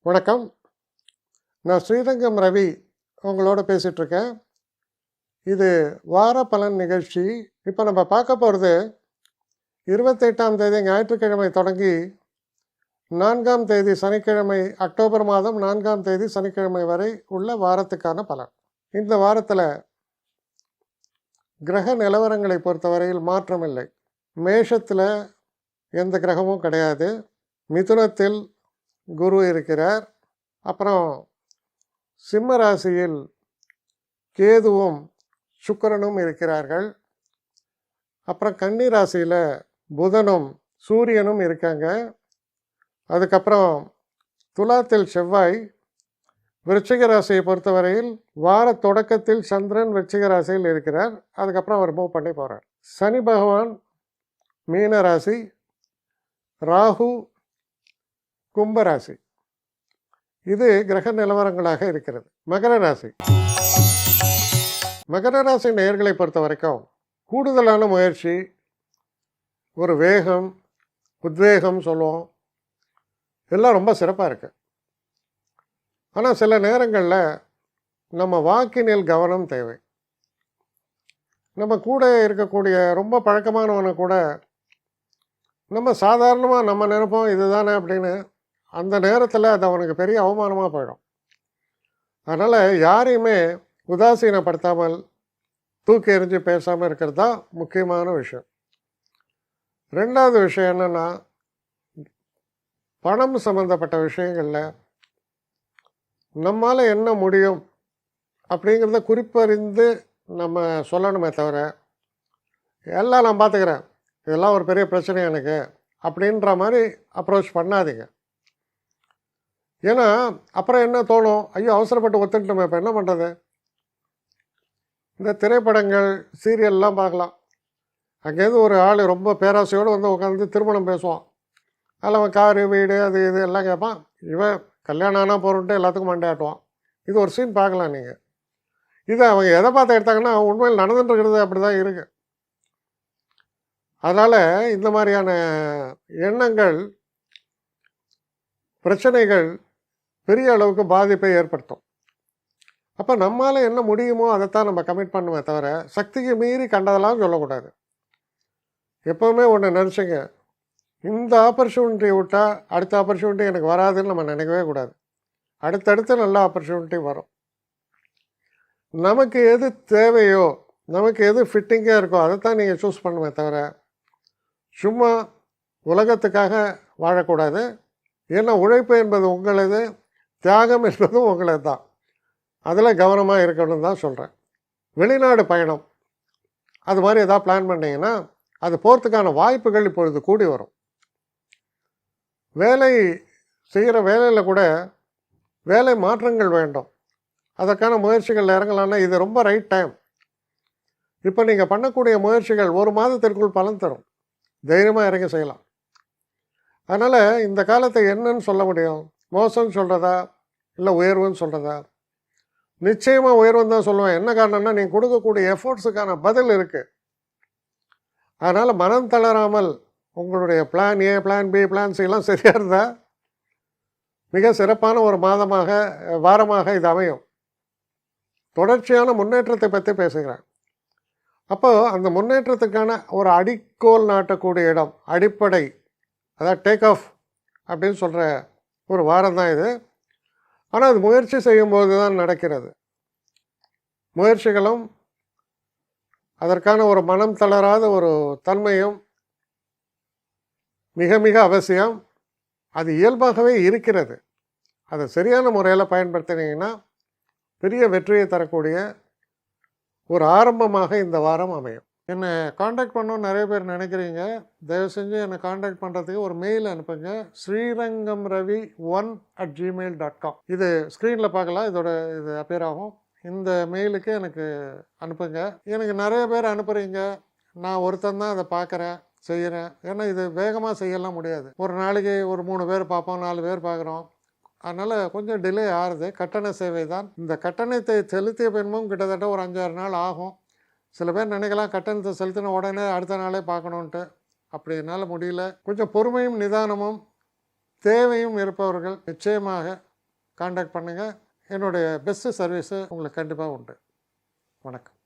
வணக்கம். நான் ஸ்ரீரங்கம் ரவி உங்களோட பேசிகிட்ருக்கேன். இது வார பலன் நிகழ்ச்சி. இப்போ நம்ம பார்க்க போகிறது 28ஆம் தேதி ஞாயிற்றுக்கிழமை தொடங்கி 4ஆம் தேதி சனிக்கிழமை, அக்டோபர் மாதம் 4ஆம் தேதி சனிக்கிழமை வரை உள்ள வாரத்துக்கான பலன். இந்த வாரத்தில் கிரக நிலவரங்களை பொறுத்தவரையில் மாற்றமில்லை. மேஷத்தில் எந்த கிரகமும் கிடையாது. மிதுனத்தில் குரு இருக்கிறார். அப்புறம் சிம்ம ராசியில் கேதுவும் சுக்கிரனும் இருக்கிறார்கள். அப்புறம் கன்னி ராசியில் புதனும் சூரியனும் இருக்காங்க. அதுக்கப்புறம் துலாத்தில் செவ்வாய், விருச்சிக ராசியை பொறுத்தவரையில் வார தொடக்கத்தில் சந்திரன் விருச்சிக ராசியில் இருக்கிறார். அதுக்கப்புறம் அவர் மூவ் பண்ணி போகிறார். சனி பகவான் மீன ராசி, ராகு கும்பராசி. இது கிரக நிலவரங்களாக இருக்கிறது. மகர ராசி. மகர ராசி நேயர்களை பொறுத்த வரைக்கும் கூடுதலான முயற்சி, ஒரு வேகம், உத்வேகம் சொல்லுவோம், எல்லாம் ரொம்ப சிறப்பாக இருக்கு. ஆனால் சில நேரங்களில் நம்ம வாக்கினில் கவனம் தேவை. நம்ம கூட இருக்கக்கூடிய ரொம்ப பழக்கமானவனை கூட நம்ம சாதாரணமாக நம்ம நினைப்போம் இதுதானே அப்படின்னு. அந்த நேரத்தில் அது அவனுக்கு பெரிய அவமானமாக போயிடும். அதனால் யாரையுமே உதாசீனப்படுத்தாமல் தூக்கி எறிஞ்சு பேசாமல் இருக்கிறது தான் முக்கியமான விஷயம். ரெண்டாவது விஷயம் என்னென்னா, பணம் சம்மந்தப்பட்ட விஷயங்களில் நம்மால் என்ன முடியும் அப்படிங்கிறத குறிப்பறிந்து நம்ம சொல்லணுமே தவிர, எல்லாம் நான் பார்த்துக்கிறேன், இதெல்லாம் ஒரு பெரிய பிரச்சனை எனக்கு அப்படின்ற மாதிரி அப்ரோச் பண்ணாதீங்க. ஏன்னா அப்புறம் என்ன தோணும், ஐயோ அவசரப்பட்டு ஒத்துக்கிட்டோமே, இப்போ என்ன பண்ணுறது. இந்த திரைப்படங்கள் சீரியல்லாம் பார்க்கலாம். அங்கேருந்து ஒரு ஆள் ரொம்ப பேராசையோடு வந்து உட்காந்து திருமணம் பேசுவான். அதில் அவன் காரு வீடு அது இது எல்லாம் கேட்பான். இவன் கல்யாணம் ஆனால் போகிறோன்ட்டு எல்லாத்துக்கும் மண்டையாட்டுவான். இது ஒரு சீன் பார்க்கலாம் நீங்கள். இதை அவங்க எதை பார்த்து எடுத்தாங்கன்னா உண்மையில் நடந்துட்டுருக்கிறது அப்படி தான் இருக்குது. அதனால் இந்த மாதிரியான எண்ணங்கள், பிரச்சனைகள் பெரிய அளவுக்கு பாதிப்பை ஏற்படுத்தும். அப்போ நம்மளால் என்ன முடியுமோ அதைத்தான் நம்ம கமிட் பண்ணுமே தவிர, சக்திக்கு மீறி கண்டதெல்லாம் சொல்லக்கூடாது. எப்போவுமே ஒன்று நினச்சிங்க, இந்த ஆப்பர்ச்சுனிட்டி விட்டால் அடுத்த ஆப்பர்ச்சுனிட்டி எனக்கு வராதுன்னு நம்ம நினைக்கவே கூடாது. அடுத்தடுத்து நல்ல ஆப்பர்ச்சுனிட்டி வரும். நமக்கு எது தேவையோ, நமக்கு எது ஃபிட்டிங்காக இருக்கோ அதைத்தான் நீங்கள் சூஸ் பண்ணுமே தவிர, சும்மா உலகத்துக்காக வாழக்கூடாது. ஏன்னா உழைப்பு என்பது உங்களது, தியாகம் என்பதும் உங்களது தான். அதில் கவனமாக இருக்கணும்னு தான் சொல்கிறேன். வெளிநாடு பயணம் அது மாதிரி எதாவது பிளான் பண்ணிங்கன்னா அது போகிறதுக்கான வாய்ப்புகள் இப்பொழுது கூடி வரும். வேலை செய்கிற வேலையில் கூட வேலை மாற்றங்கள் வேண்டும். அதற்கான முயற்சிகள் இறங்கலான்னா இது ரொம்ப ரைட் டைம். இப்போ நீங்கள் பண்ணக்கூடிய முயற்சிகள் ஒரு மாதத்திற்குள் பலன் தரும். தைரியமாக இறங்கி செய்யலாம். அதனால் இந்த காலத்தை என்னன்னு சொல்ல முடியும்? மோசம்னு சொல்கிறதா இல்லை உயர்வுன்னு சொல்கிறதா? நிச்சயமாக உயர்வுன்னு தான் சொல்லுவேன். என்ன காரணம்னா, நீங்கள் கொடுக்கக்கூடிய எஃபோர்ட்ஸுக்கான பதில் இருக்குது. அதனால் மனம் தளராமல் உங்களுடைய plan A, plan B, plan சிலாம் சரியாக இருந்தால் மிக சிறப்பான ஒரு வாரமாக இது அமையும். தொடர்ச்சியான முன்னேற்றத்தை பற்றி பேசுகிறேன். அப்போது அந்த முன்னேற்றத்துக்கான ஒரு அடிக்கோல் நாட்டக்கூடிய இடம், அடிப்படை, அதாவது டேக் ஆஃப் அப்படின்னு சொல்கிற ஒரு வாரம் தான் இது. ஆனால் அது முயற்சி செய்யும்போது தான் நடக்கிறது. முயற்சிகளும் அதற்கான ஒரு மனம் தளராத ஒரு தன்மையும் மிக மிக அவசியம். அது இயல்பாகவே இருக்கிறது. அதை சரியான முறையில் பயன்படுத்தினீங்கன்னா பெரிய வெற்றியை தரக்கூடிய ஒரு ஆரம்பமாக இந்த வாரம் அமையும். என்னை காண்டாக்ட் பண்ணணும்னு நிறைய பேர் நினைக்கிறீங்க. தயவு செஞ்சு என்னை காண்டாக்ட் பண்ணுறதுக்கு ஒரு மெயில் அனுப்புங்க. srirangamravi1@gmail.com. இது ஸ்க்ரீனில் பார்க்கலாம், இது அப்பியர் ஆகும். இந்த மெயிலுக்கு எனக்கு அனுப்புங்க. எனக்கு நிறைய பேர் அனுப்புகிறீங்க, நான் ஒருத்தன் தான் அதை பார்க்குறேன், செய்கிறேன். ஏன்னா இது வேகமாக செய்யலாம் முடியாது. ஒரு நாளைக்கு ஒரு 3 பேர் பார்ப்போம், 4 பேர் பார்க்குறோம். அதனால் கொஞ்சம் டிலே ஆகுது. கட்டண சேவை தான். இந்த கட்டணத்தை செலுத்திய பின்பும் கிட்டத்தட்ட ஒரு 5-6 நாள் ஆகும். சில பேர் நினைக்கலாம் கட்டணத்தை செலுத்தின உடனே அடுத்த நாளே பார்க்கணுன்ட்டு. அப்படி என்னால் முடியல. கொஞ்சம் பொறுமையும் நிதானமும் தேவையும் இருப்பவர்கள் நிச்சயமாக காண்டாக்ட் பண்ணுங்கள். என்னுடைய பெஸ்ட்டு சர்வீஸு உங்களுக்கு கண்டிப்பாக உண்டு. வணக்கம்.